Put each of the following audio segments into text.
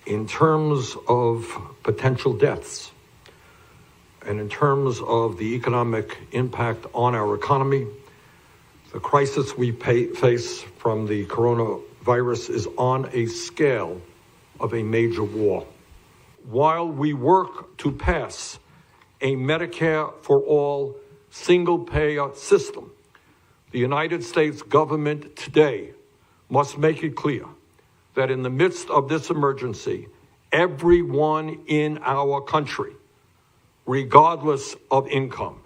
In terms of potential deaths and in terms of the economic impact on our economy, the crisis we face from the coronavirus is on a scale of a major war. While we work to pass a Medicare for all single-payer system, the United States government today must make it clear that in the midst of this emergency, everyone in our country, regardless of income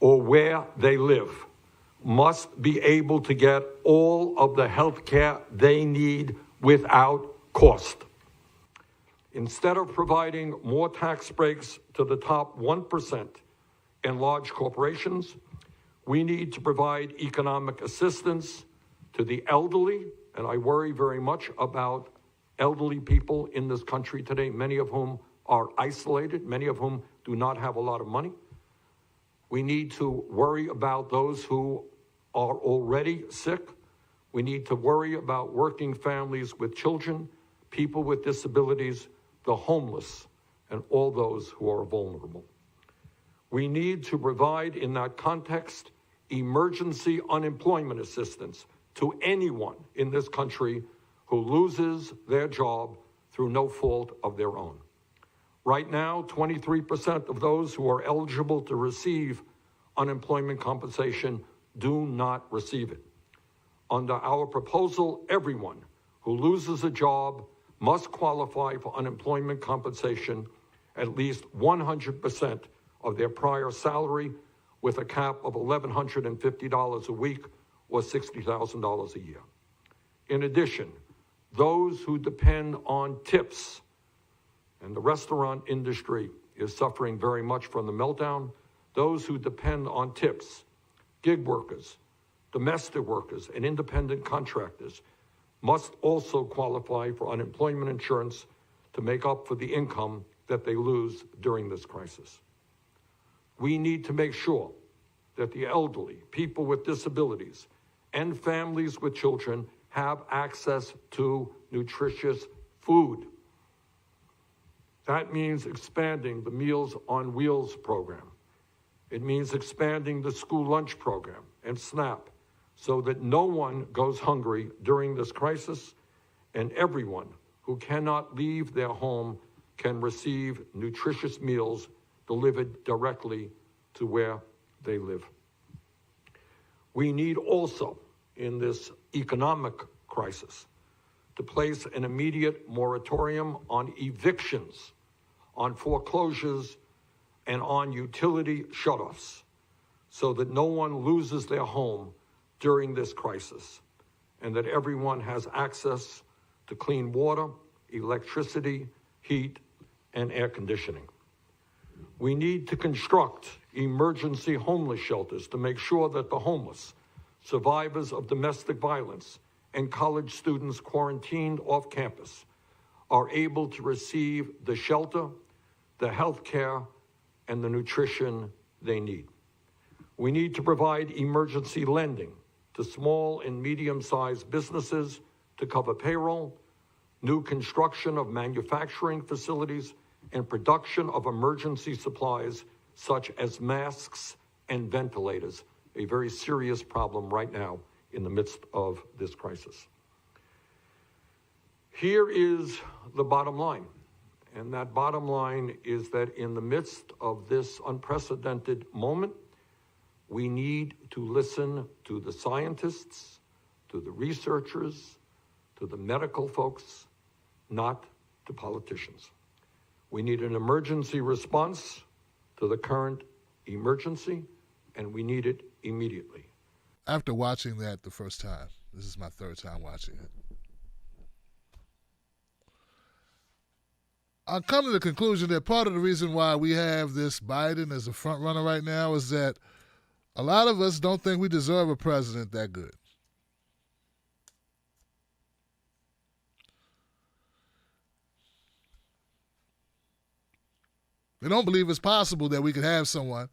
or where they live, must be able to get all of the health care they need without cost. Instead of providing more tax breaks to the top 1% and large corporations, we need to provide economic assistance to the elderly, and I worry very much about elderly people in this country today, many of whom are isolated, many of whom do not have a lot of money. We need to worry about those who are already sick. We need to worry about working families with children, people with disabilities, the homeless, and all those who are vulnerable. We need to provide, in that context, emergency unemployment assistance to anyone in this country who loses their job through no fault of their own. Right now, 23% of those who are eligible to receive unemployment compensation do not receive it. Under our proposal, everyone who loses a job must qualify for unemployment compensation at least 100% of their prior salary, with a cap of $1,150 a week or $60,000 a year. In addition, those who depend on tips, and the restaurant industry is suffering very much from the meltdown, those who depend on tips, gig workers, domestic workers, and independent contractors must also qualify for unemployment insurance to make up for the income that they lose during this crisis. We need to make sure that the elderly, people with disabilities, and families with children have access to nutritious food. That means expanding the Meals on Wheels program. It means expanding the school lunch program and SNAP so that no one goes hungry during this crisis, and everyone who cannot leave their home can receive nutritious meals delivered directly to where they live. We need also, in this economic crisis, to place an immediate moratorium on evictions, on foreclosures, and on utility shutoffs, so that no one loses their home during this crisis, and that everyone has access to clean water, electricity, heat, and air conditioning. We need to construct emergency homeless shelters to make sure that the homeless, survivors of domestic violence, and college students quarantined off campus are able to receive the shelter, the health care, and the nutrition they need. We need to provide emergency lending to small and medium-sized businesses to cover payroll, new construction of manufacturing facilities, and production of emergency supplies such as masks and ventilators, a very serious problem right now in the midst of this crisis. Here is the bottom line, and that bottom line is that in the midst of this unprecedented moment, we need to listen to the scientists, to the researchers, to the medical folks, not to politicians. We need an emergency response to the current emergency, and we need it immediately. After watching that the first time, this is my third time watching it, I come to the conclusion that part of the reason why we have this Biden as a front runner right now is that a lot of us don't think we deserve a president that good. We don't believe it's possible that we could have someone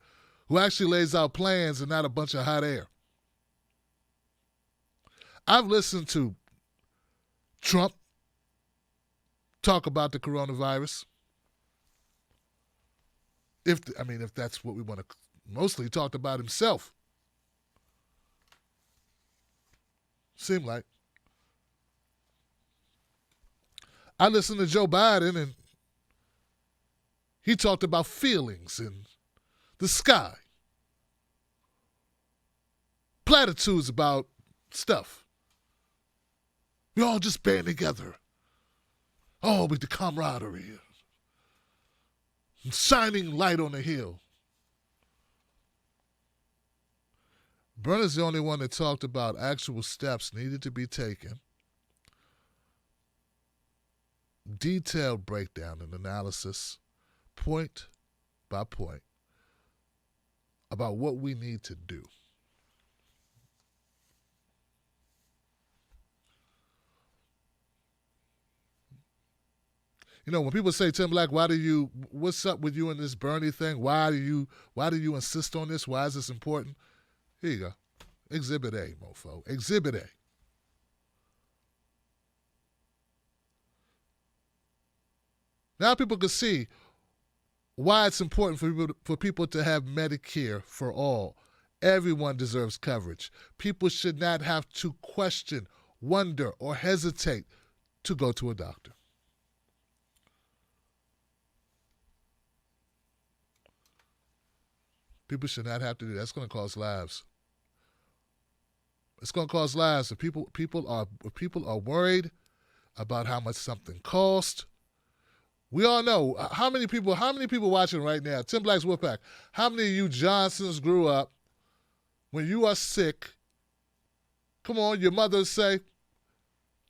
who actually lays out plans and not a bunch of hot air. I've listened to Trump talk about the coronavirus. If that's what we want to mostly talk about himself. Seemed like. I listened to Joe Biden and he talked about feelings and the sky. Platitudes about stuff. We all just band together. Oh, with the camaraderie. Shining light on the hill. Bernie's the only one that talked about actual steps needed to be taken. Detailed breakdown and analysis, point by point, about what we need to do. You know, when people say, Tim Black, what's up with you and this Bernie thing? Why do you insist on this? Why is this important? Here you go. Exhibit A, mofo. Exhibit A. Now people can see why it's important for people to have Medicare for all. Everyone deserves coverage. People should not have to question, wonder, or hesitate to go to a doctor. People should not have to do that. That's going to cost lives. It's going to cost lives. If people are worried about how much something costs. We all know how many people watching right now. Tim Black's Wolfpack. How many of you Johnsons grew up when you are sick? Come on, your mother say,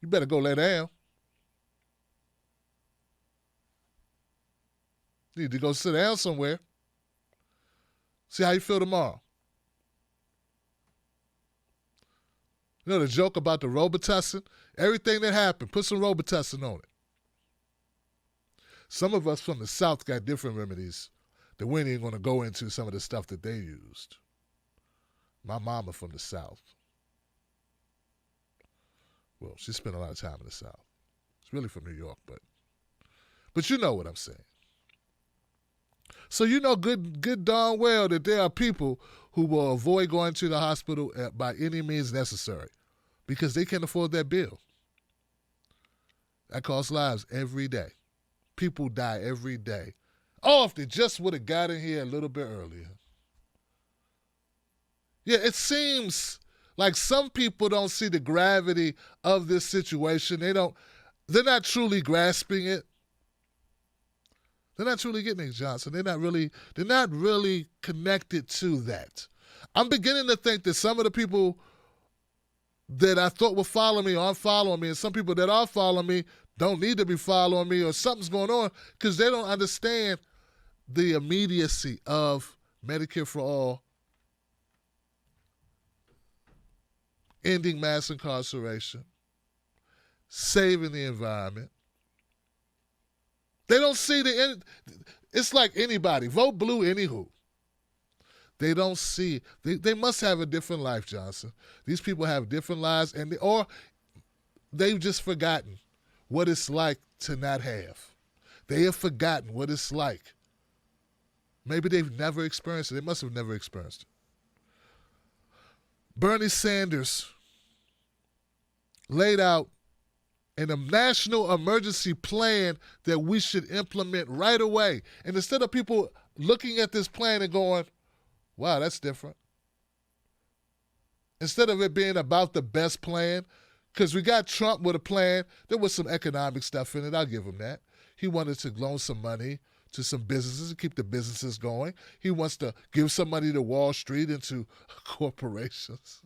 you better go lay down. You need to go sit down somewhere. See how you feel tomorrow. You know the joke about the Robitussin? Everything that happened, put some Robitussin on it. Some of us from the South got different remedies that we ain't going to go into some of the stuff that they used. My mama from the South. Well, she spent a lot of time in the South. She's really from New York, but you know what I'm saying. So you know good darn well that there are people who will avoid going to the hospital by any means necessary because they can't afford that bill. That costs lives every day. People die every day. Oh, if they just would have got in here a little bit earlier. Yeah, it seems like some people don't see the gravity of this situation. They're not truly grasping it. They're not truly getting it, Johnson. They're not really connected to that. I'm beginning to think that some of the people that I thought would follow me aren't following me, and some people that are following me don't need to be following me, or something's going on because they don't understand the immediacy of Medicare for all, ending mass incarceration, saving the environment. They don't see the end. It's like anybody. Vote blue anywho. They don't see. They must have a different life, Johnson. These people have different lives, or they've just forgotten what it's like to not have. They have forgotten what it's like. Maybe they've never experienced it. They must have never experienced it. Bernie Sanders laid out in a national emergency plan that we should implement right away. And instead of people looking at this plan and going, wow, that's different. Instead of it being about the best plan, because we got Trump with a plan, there was some economic stuff in it, I'll give him that. He wanted to loan some money to some businesses and keep the businesses going. He wants to give some money to Wall Street and to corporations.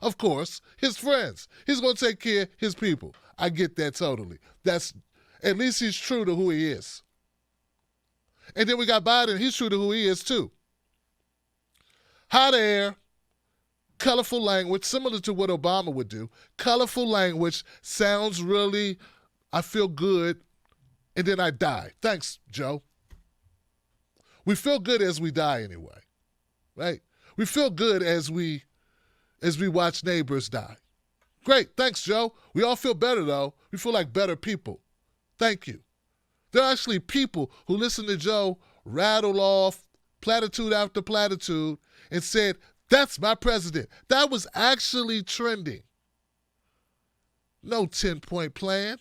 Of course, his friends. He's going to take care of his people. I get that totally. That's at least he's true to who he is. And then we got Biden. He's true to who he is too. Hot air, colorful language, similar to what Obama would do. Colorful language sounds really, I feel good, and then I die. Thanks, Joe. We feel good as we die anyway, right? We feel good as we watch neighbors die. Great, thanks, Joe. We all feel better, though. We feel like better people. Thank you. There are actually people who listen to Joe rattle off platitude after platitude and said, that's my president. That was actually trending. No 10-point plan.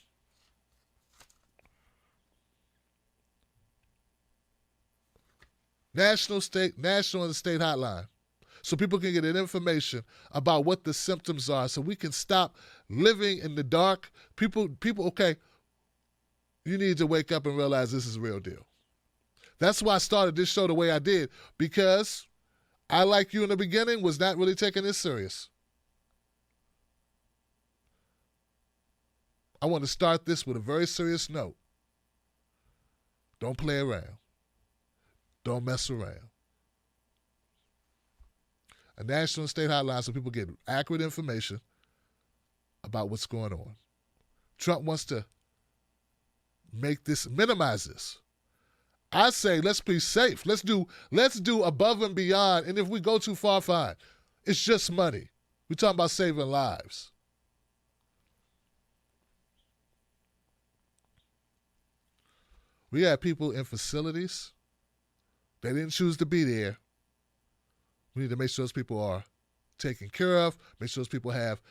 National and state hotline. So people can get information about what the symptoms are so we can stop living in the dark. People, okay, you need to wake up and realize this is a real deal. That's why I started this show the way I did, because I, like you in the beginning, was not really taking this serious. I want to start this with a very serious note. Don't play around. Don't mess around. A national and state hotline so people get accurate information about what's going on. Trump wants to minimize this. I say let's be safe. Let's do above and beyond. And if we go too far, fine. It's just money. We're talking about saving lives. We have people in facilities. They didn't choose to be there. We need to make sure those people are taken care of, make sure those people have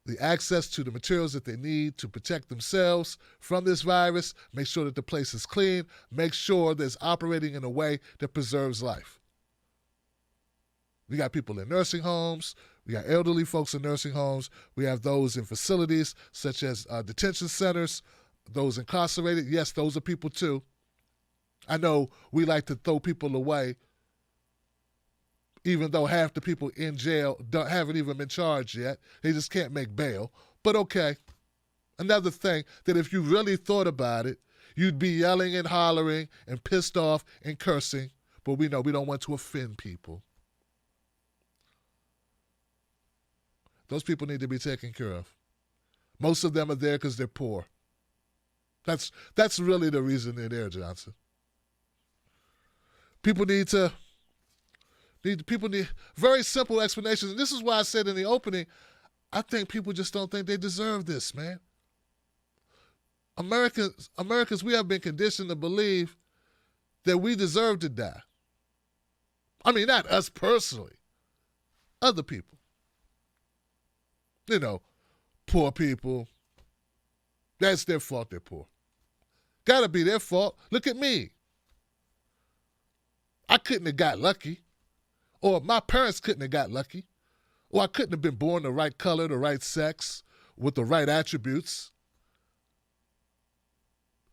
the access to the materials that they need to protect themselves from this virus, make sure that the place is clean, make sure that it's operating in a way that preserves life. We got people in nursing homes. We got elderly folks in nursing homes. We have those in facilities such as detention centers, those incarcerated. Yes, those are people too. I know we like to throw people away, even though half the people in jail haven't even been charged yet. They just can't make bail. But okay, another thing that if you really thought about it, you'd be yelling and hollering and pissed off and cursing, but we know we don't want to offend people. Those people need to be taken care of. Most of them are there because they're poor. That's really the reason they're there, Johnson. People need very simple explanations. And this is why I said in the opening, I think people just don't think they deserve this, man. Americans, we have been conditioned to believe that we deserve to die. I mean, not us personally. Other people. You know, poor people. That's their fault they're poor. Gotta be their fault. Look at me. I couldn't have got lucky. Or my parents couldn't have got lucky. Or I couldn't have been born the right color, the right sex, with the right attributes,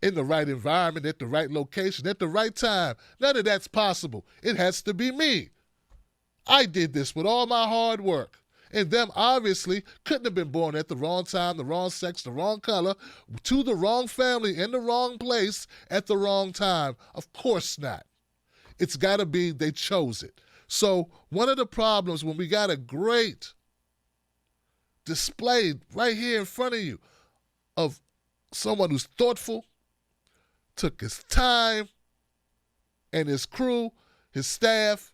in the right environment, at the right location, at the right time. None of that's possible. It has to be me. I did this with all my hard work. And them obviously couldn't have been born at the wrong time, the wrong sex, the wrong color, to the wrong family, in the wrong place, at the wrong time. Of course not. It's got to be they chose it. So one of the problems when we got a great display right here in front of you of someone who's thoughtful, took his time, and his crew, his staff,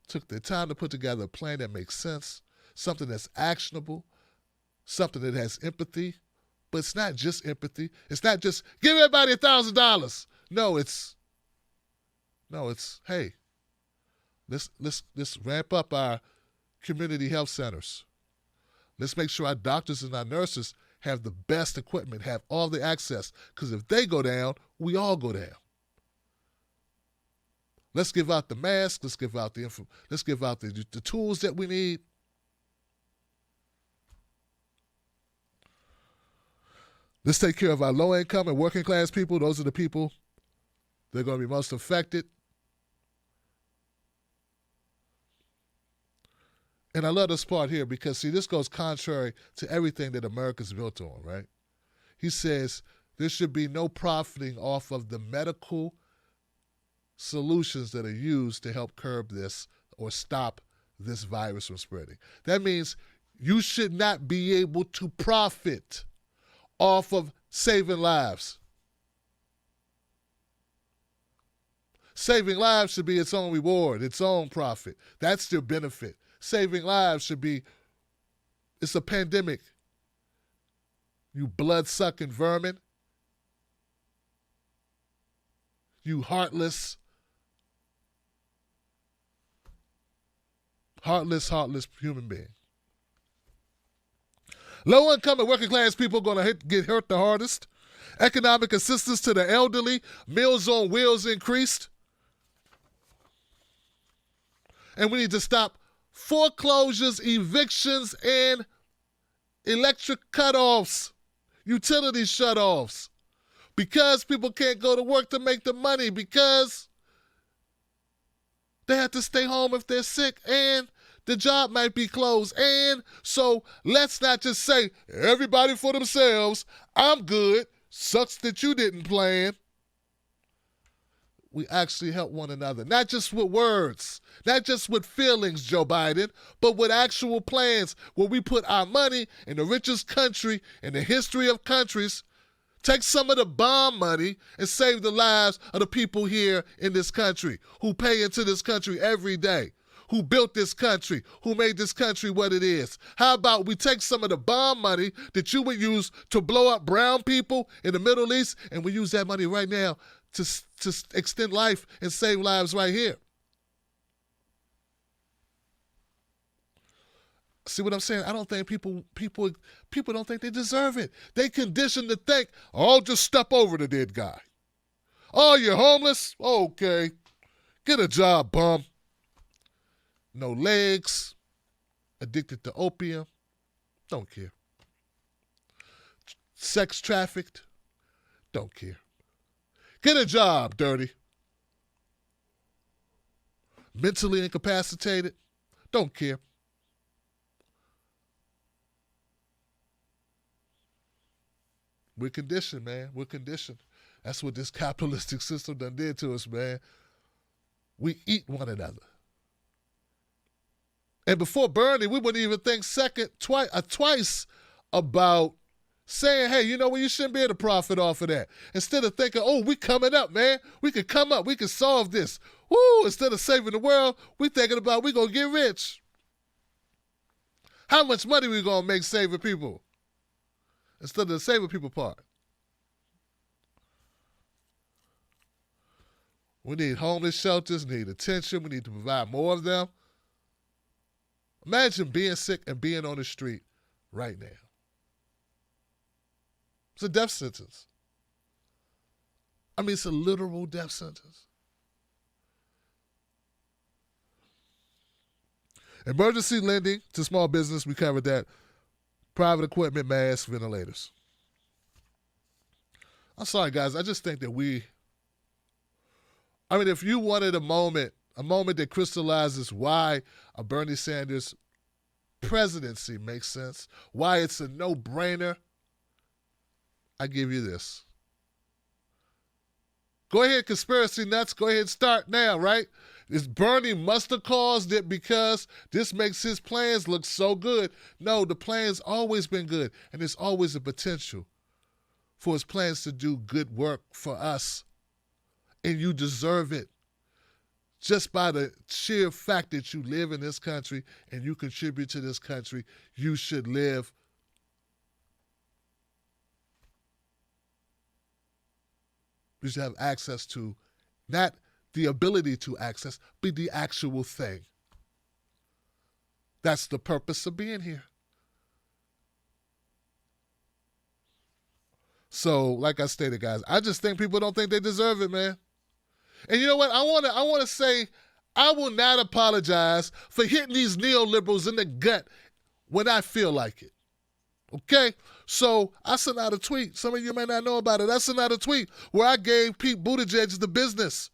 took their time to put together a plan that makes sense, something that's actionable, something that has empathy. But it's not just empathy. It's not just give everybody $1,000. No, it's hey, let's ramp up our community health centers. Let's make sure our doctors and our nurses have the best equipment, have all the access. Because if they go down, we all go down. Let's give out the masks. Let's give out the tools that we need. Let's take care of our low-income and working-class people. Those are the people that are going to be most affected. And I love this part here because, see, this goes contrary to everything that America's built on, right? He says there should be no profiting off of the medical solutions that are used to help curb this or stop this virus from spreading. That means you should not be able to profit off of saving lives. Saving lives should be its own reward, its own profit. That's their benefit. Saving lives should be, it's a pandemic. You blood-sucking vermin. You heartless human being. Low income and working class people are going to get hurt the hardest. Economic assistance to the elderly, Meals on Wheels increased. And we need to stop foreclosures, evictions, and electric cutoffs, utility shutoffs, because people can't go to work to make the money, because they have to stay home if they're sick, and the job might be closed. And so let's not just say, everybody for themselves, I'm good, sucks that you didn't plan. We actually help one another, not just with words, not just with feelings, Joe Biden, but with actual plans where we put our money in the richest country in the history of countries, take some of the bomb money and save the lives of the people here in this country who pay into this country every day, who built this country, who made this country what it is. How about we take some of the bomb money that you would use to blow up brown people in the Middle East, and we use that money right now to extend life and save lives right here. See what I'm saying? I don't think people don't think they deserve it. They conditioned to think, oh, just step over the dead guy. Oh, you're homeless? Okay. Get a job, bum. No legs. Addicted to opium. Don't care. Sex trafficked. Don't care. Get a job, dirty. Mentally incapacitated. Don't care. We're conditioned, man. We're conditioned. That's what this capitalistic system done did to us, man. We eat one another. And before Bernie, we wouldn't even think twice about saying, hey, you know what, you shouldn't be able to profit off of that. Instead of thinking, oh, we coming up, man. We can come up. We can solve this. Woo! Instead of saving the world, we thinking about we going to get rich. How much money we going to make saving people? Instead of the saving people part. We need homeless shelters, need attention. We need to provide more of them. Imagine being sick and being on the street right now. It's a death sentence. I mean, it's a literal death sentence. Emergency lending to small business, we covered that. Private equipment, masks, ventilators. I'm sorry, guys. I just think that if you wanted a moment that crystallizes why a Bernie Sanders presidency makes sense, why it's a no-brainer, I give you this. Go ahead, conspiracy nuts. Go ahead and start now, right? Is Bernie must have caused it because this makes his plans look so good? No, the plan's always been good, and there's always a potential for his plans to do good work for us. And you deserve it. Just by the sheer fact that you live in this country and you contribute to this country, you should live. You should have access to, not the ability to access, but the actual thing. That's the purpose of being here. So, like I stated, guys, I just think people don't think they deserve it, man. And you know what? I want to say, I will not apologize for hitting these neoliberals in the gut when I feel like it. Okay? So I sent out a tweet. Some of you may not know about it. I sent out a tweet where I gave Pete Buttigieg the business.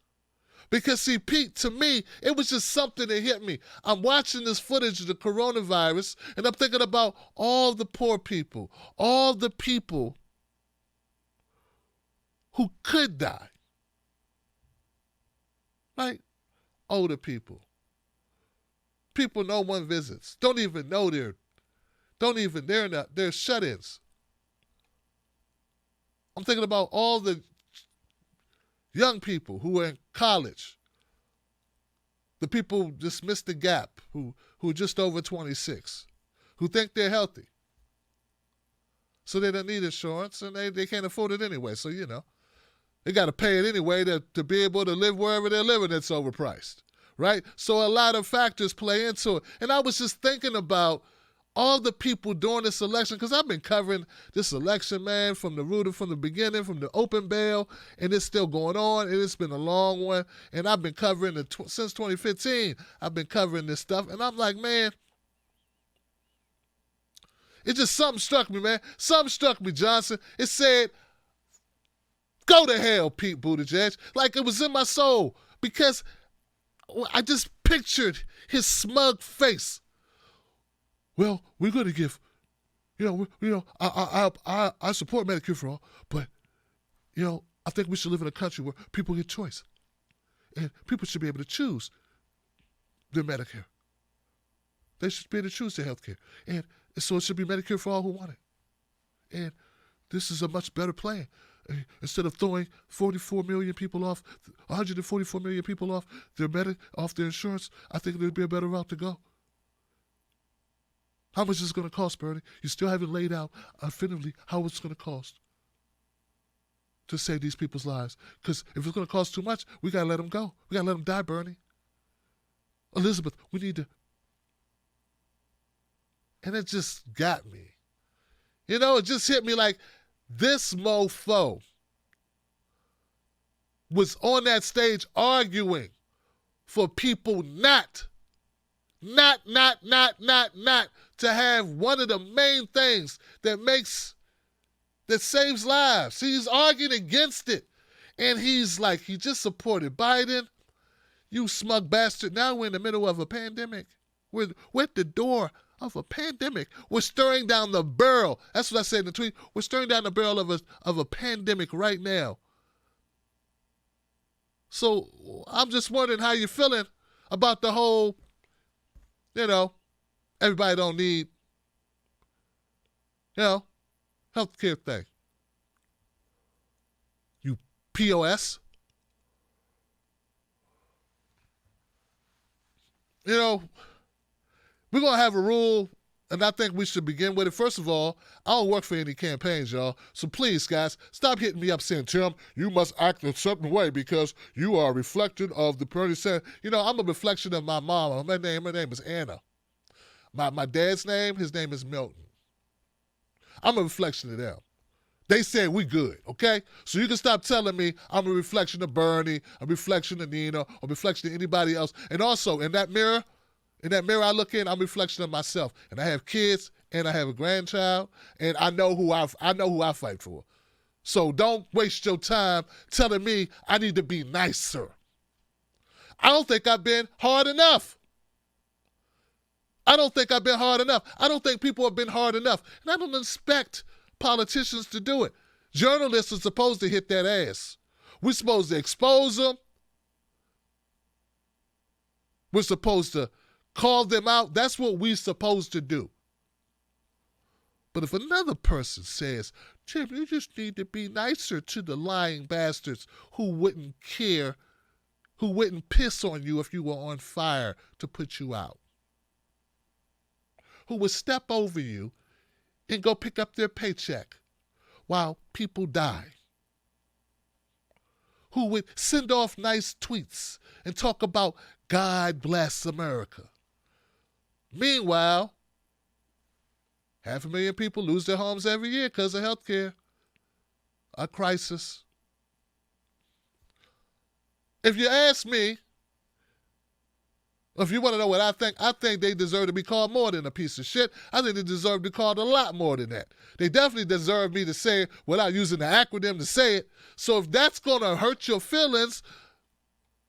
Because, see, Pete, to me, it was just something that hit me. I'm watching this footage of the coronavirus, and I'm thinking about all the poor people, all the people who could die. Right? Older people. People no one visits. Don't even know they're shut-ins. I'm thinking about all the young people who are in college. The people just missed the gap, who are just over 26, who think they're healthy. So they don't need insurance, and they can't afford it anyway. So, They got to pay it anyway to be able to live wherever they're living that's overpriced, right? So a lot of factors play into it. And I was just thinking about all the people during this election, because I've been covering this election, man, from the beginning, from the open bail, and it's still going on, and it's been a long one. And I've been covering it since 2015. I've been covering this stuff, and I'm like, man, it just something struck me, man. Something struck me, Johnson. It said, go to hell, Pete Buttigieg. Like it was in my soul because I just pictured his smug face. Well, we're going to give, I support Medicare for all, but, I think we should live in a country where people get choice. And people should be able to choose their Medicare. They should be able to choose their health care. And so it should be Medicare for all who want it. And this is a much better plan. Instead of throwing 144 million people off their insurance, I think there'd be a better route to go. How much is it going to cost, Bernie? You still haven't laid out definitively how it's going to cost to save these people's lives. Because if it's going to cost too much, we got to let them go. We got to let them die, Bernie. Elizabeth, we need to. And it just got me. It just hit me like this mofo was on that stage arguing for people not to have one of the main things that saves lives. He's arguing against it. And he's like, he just supported Biden. You smug bastard. Now we're in the middle of a pandemic. We're at the door of a pandemic. We're stirring down the barrel. That's what I said in the tweet. We're stirring down the barrel of a pandemic right now. So I'm just wondering how you're feeling about the whole, everybody don't need, health care thing. You POS. We're going to have a rule, and I think we should begin with it. First of all, I don't work for any campaigns, y'all. So please, guys, stop hitting me up saying, Tim, you must act a certain way because you are a reflection of the Bernie Sanders. I'm a reflection of my mama. Her name is Anna. My dad's name, his name is Milton. I'm a reflection of them. They said we good, okay? So you can stop telling me I'm a reflection of Bernie, a reflection of Nina, or a reflection of anybody else. And also, in that mirror I look in, I'm a reflection of myself. And I have kids, and I have a grandchild, and I know who I fight for. So don't waste your time telling me I need to be nicer. I don't think I've been hard enough. I don't think people have been hard enough. And I don't expect politicians to do it. Journalists are supposed to hit that ass. We're supposed to expose them. We're supposed to call them out. That's what we're supposed to do. But if another person says, Jim, you just need to be nicer to the lying bastards who wouldn't care, who wouldn't piss on you if you were on fire to put you out, who would step over you and go pick up their paycheck while people die, who would send off nice tweets and talk about God bless America. Meanwhile, 500,000 people lose their homes every year because of health care, a crisis. If you ask me, if you want to know what I think they deserve to be called more than a piece of shit. I think they deserve to be called a lot more than that. They definitely deserve me to say it without using the acronym to say it. So if that's going to hurt your feelings,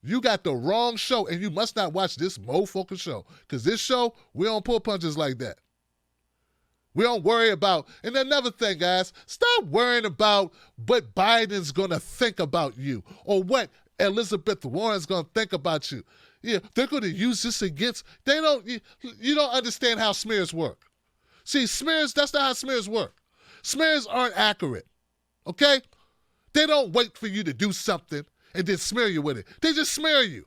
you got the wrong show, and you must not watch this motherfucking show. Because this show, we don't pull punches like that. We don't worry about, and another thing, guys, stop worrying about what Biden's going to think about you or what Elizabeth Warren's going to think about you. Yeah, they're going to use this against, you don't understand how smears work. See, smears, that's not how smears work. Smears aren't accurate, okay? They don't wait for you to do something and then smear you with it. They just smear you.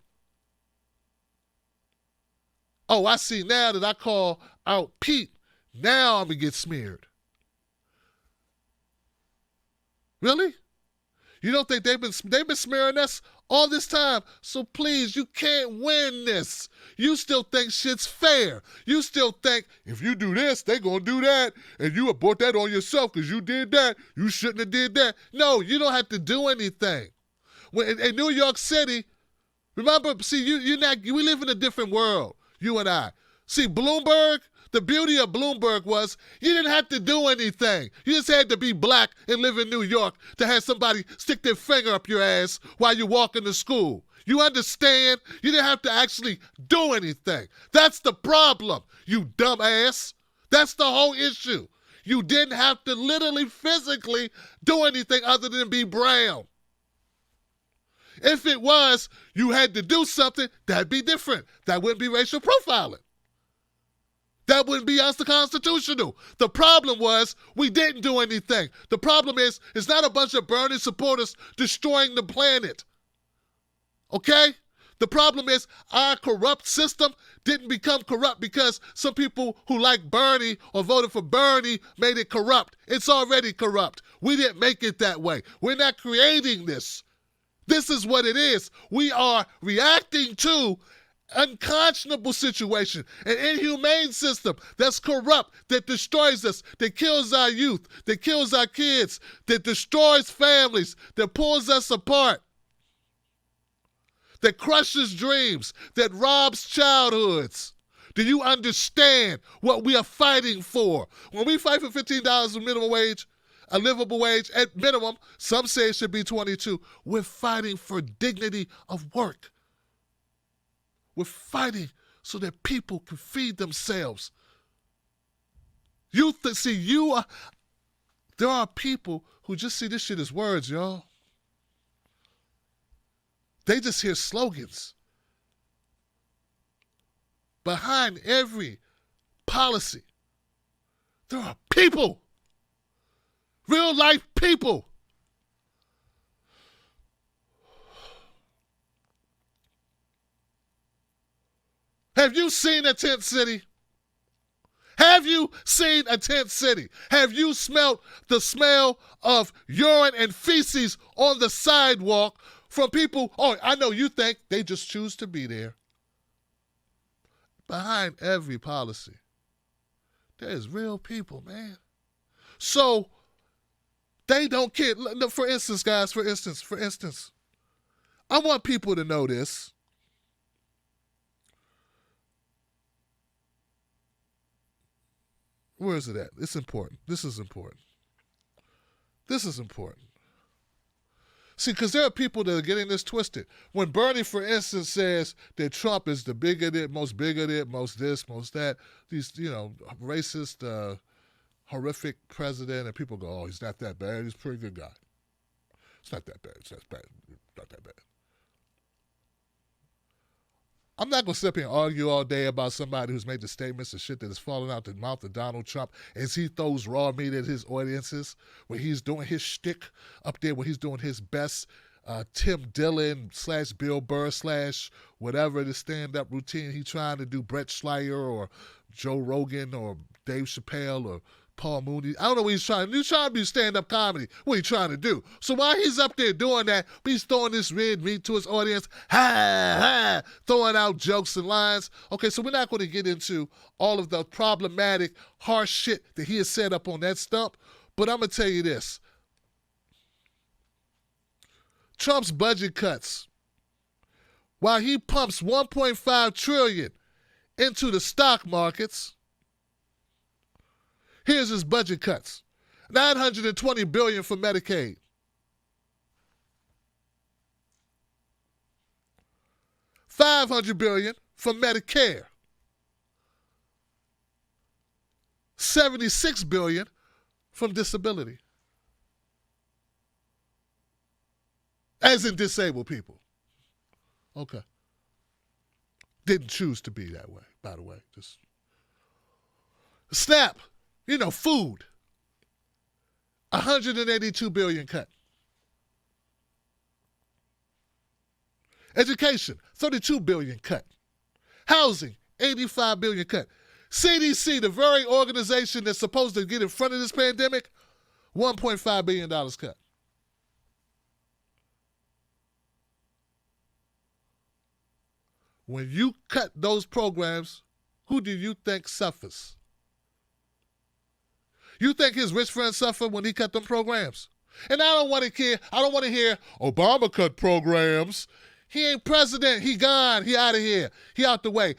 Oh, I see now that I call out Pete, now I'm going to get smeared. Really? You don't think they've been smearing us all this time? So please, you can't win this. You still think shit's fair. You still think if you do this, they gonna do that, and you abort that on yourself because you did that. You shouldn't have did that. No, you don't have to do anything. When in New York City, remember, see, we live in a different world, you and I. See, Bloomberg, the beauty of Bloomberg was you didn't have to do anything. You just had to be black and live in New York to have somebody stick their finger up your ass while you're walking to school. You understand? You didn't have to actually do anything. That's the problem, you dumbass. That's the whole issue. You didn't have to literally, physically do anything other than be brown. If it was, you had to do something, that'd be different. That wouldn't be racial profiling. That wouldn't be unconstitutional. The problem was we didn't do anything. The problem is it's not a bunch of Bernie supporters destroying the planet. Okay? The problem is our corrupt system didn't become corrupt because some people who like Bernie or voted for Bernie made it corrupt. It's already corrupt. We didn't make it that way. We're not creating this. This is what it is. We are reacting to unconscionable situation, an inhumane system that's corrupt, that destroys us, that kills our youth, that kills our kids, that destroys families, that pulls us apart, that crushes dreams, that robs childhoods. Do you understand what we are fighting for? When we fight for $15 a minimum wage, a livable wage at minimum, some say it should be 22. We're fighting for dignity of work. We're fighting so that people can feed themselves. There are people who just see this shit as words, y'all. They just hear slogans. Behind every policy, there are people. Real life people. Have you seen a tent city? Have you seen a tent city? Have you smelled the smell of urine and feces on the sidewalk from people? Oh, I know you think they just choose to be there. Behind every policy, there's real people, man. So they don't care. For instance, guys, for instance, I want people to know this. Where is it at? It's important. This is important. This is important. See, because there are people that are getting this twisted. When Bernie, for instance, says that Trump is the bigoted, most this, most that, these, racist, horrific president, and people go, oh, he's not that bad. He's a pretty good guy. It's not that bad. It's not bad. Not that bad. I'm not going to sit up here and argue all day about somebody who's made the statements and shit that is falling out the mouth of Donald Trump as he throws raw meat at his audiences, when he's doing his shtick up there, when he's doing his best Tim Dillon / Bill Burr / whatever the stand-up routine he's trying to do, Brett Schleier or Joe Rogan or Dave Chappelle or Paul Mooney. I don't know what he's trying to do. He's trying to do stand-up comedy. What he's trying to do. So while he's up there doing that, he's throwing this red meat to his audience, throwing out jokes and lines. Okay, so we're not going to get into all of the problematic, harsh shit that he has said up on that stump, but I'm going to tell you this. Trump's budget cuts, while he pumps $1.5 trillion into the stock markets, here's his budget cuts. $920 billion for Medicaid. $500 billion for Medicare. $76 billion from disability. As in disabled people. Okay. Didn't choose to be that way, by the way. Just SNAP. Food, $182 billion cut. Education, $32 billion cut. Housing, $85 billion cut. CDC, the very organization that's supposed to get in front of this pandemic, $1.5 billion cut. When you cut those programs, who do you think suffers? You think his rich friends suffer when he cut them programs? And I don't want to hear Obama cut programs. He ain't president. He gone. He out of here. He out the way.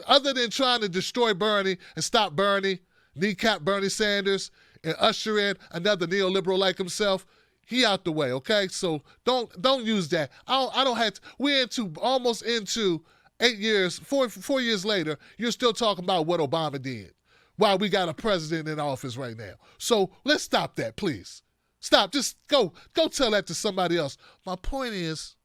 Other than trying to destroy Bernie and stop Bernie, kneecap Bernie Sanders, and usher in another neoliberal like himself, he out the way, okay? So don't use that. I don't have to. We're almost into 8 years, 4 years later, you're still talking about what Obama did while we got a president in office right now. So let's stop that, please. Stop. Just go tell that to somebody else. My point is,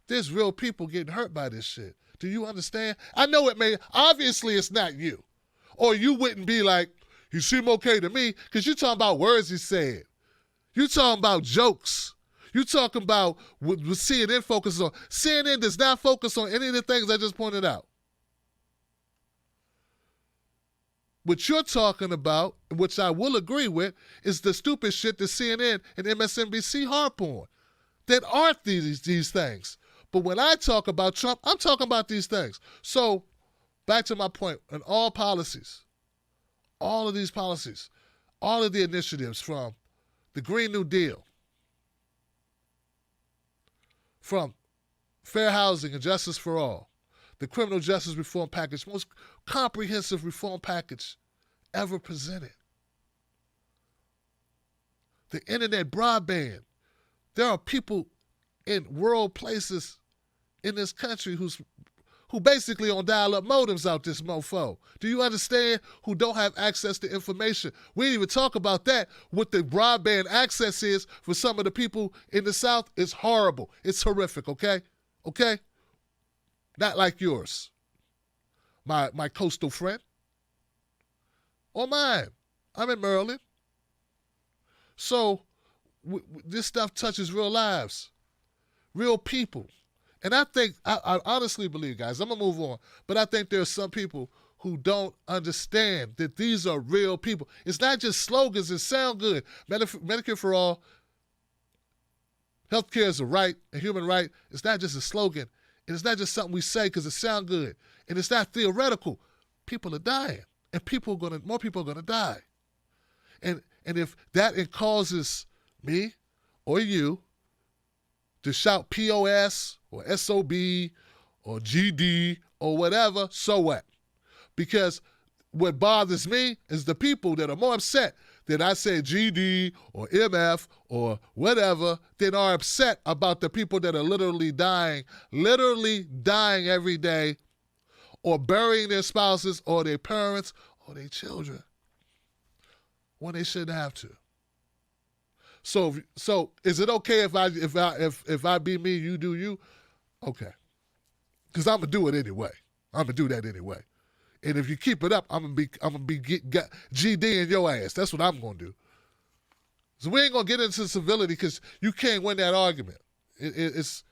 there's real people getting hurt by this shit. Do you understand? I know obviously it's not you. Or you wouldn't be like, he seemed okay to me, because you're talking about words he said. You're talking about jokes. You're talking about what CNN focuses on. CNN does not focus on any of the things I just pointed out. What you're talking about, which I will agree with, is the stupid shit that CNN and MSNBC harp on that aren't these things. But when I talk about Trump, I'm talking about these things. So back to my point, in all policies, all of these policies, all of the initiatives from the Green New Deal, from fair housing and justice for all, the criminal justice reform package, most comprehensive reform package ever presented. The internet broadband. There are people in rural places in this country who basically on dial-up modems out this mofo. Do you understand? Who don't have access to information. We didn't even talk about that. What the broadband access is for some of the people in the South is horrible. It's horrific, okay? Okay? Not like yours, my coastal friend, or mine. I'm in Maryland. So this stuff touches real lives, real people. And I think, I honestly believe, guys, I'm going to move on, but I think there are some people who don't understand that these are real people. It's not just slogans that sound good. Medicare for all, healthcare is a right, a human right. It's not just a slogan. And it's not just something we say because it sounds good. And it's not theoretical. People are dying. And more people are going to die. And if that causes me or you to shout POS or SOB or GD or whatever, so what? Because what bothers me is the people that are more upset that I say GD or MF or whatever than are upset about the people that are literally dying every day, or burying their spouses or their parents or their children when they shouldn't have to. So is it okay if I be me, you do you? Okay. Because I'm gonna do it anyway. I'm gonna do that anyway. And if you keep it up, I'm gonna be GD in your ass. That's what I'm gonna do. So we ain't gonna get into civility because you can't win that argument. It's